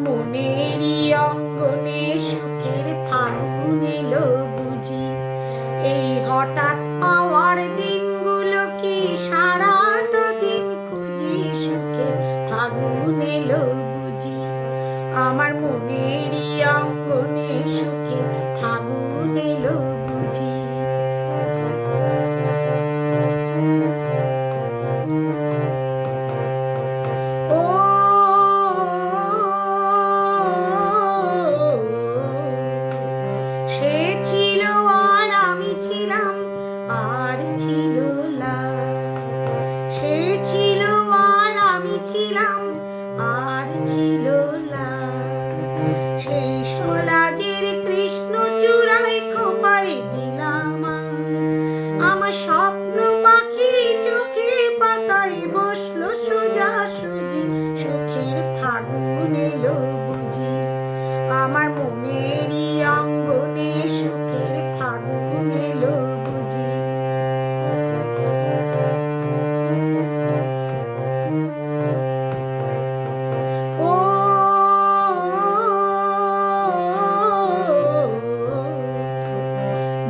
মনেরই অঙ্গনে সুখের ফাগুন এলো বুঝি। এই হঠাৎ পাওয়ার দিনগুলো কি সারাটা দিন খুঁজি, সুখের ফাগুন এলো বুঝি। আমার মনেরই অঙ্গনে সুখের ফাগুন এলো বুঝি। সে ছিল আর আমি ছিলাম, আর ছিল লাল। সে ছিল আর আমি ছিলাম, আর ছিল লাল। সেই সলাজের কৃষ্ণ চূড়ায় খোপায় দিলাম আজ। আমার স্বপ্ন পাখি চোখে পাতায় বসলো সোজা সুজি, সুখের ফাগুন এলো বুঝি। আমার মনেরই অঙ্গনে সুখের ফাগুন এলো বুঝি। ও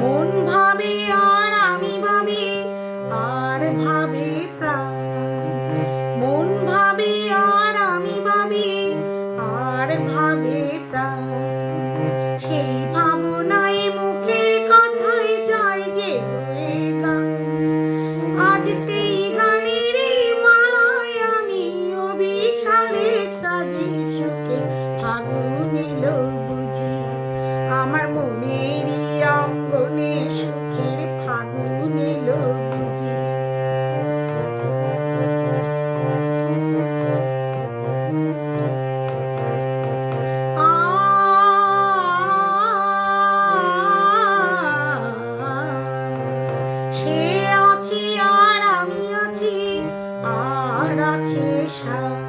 মন ভাবে আর আমি ভাবি, আর ভাবে প্রাণ। মন ভাবে আর আমি ভাবি, আর ভাবে প্রাণ। সেই ভাবনায় মুখের কথায় যায় যে হয়ে গান। আজ সেই গানের মালায় আমি অভিসারে সাজি, সুখে ফাগুন এলো বুঝি। আমার মনেরই অঙ্গনে সুখের ফাগুন এলো বুঝি। সে আছি আর আমি আছি, আর আছে সাথ।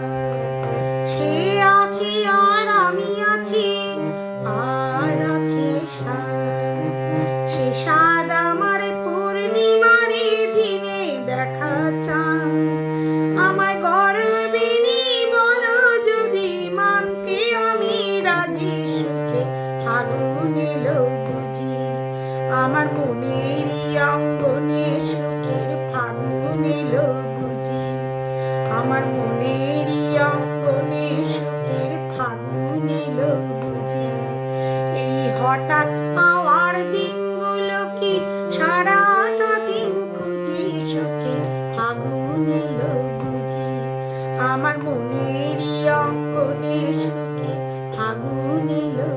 সে আছি আর আমি আছি, আর আছে সাথ। সে সাদ আমার পূর্ণিমারি দিনে দেখা চাঁদ। আমার গর্বে বলো যদি মানতে আমি রাজি, সুখে ফাগুন এলো বুঝি। আমার মনেরই অঙ্গনে সুখের ফাগুন এলো বুঝি। আমার মনেরই অঙ্গনে সুখের ফাগুন এলো বুঝি। এই হঠাৎ পাওয়ার দিনগুলো কি সারাটা দিন খুঁজি, সুখে ফাগুন এলো বুঝি। আমার মনেরই অঙ্গনে সুখে ফাগুন এলো।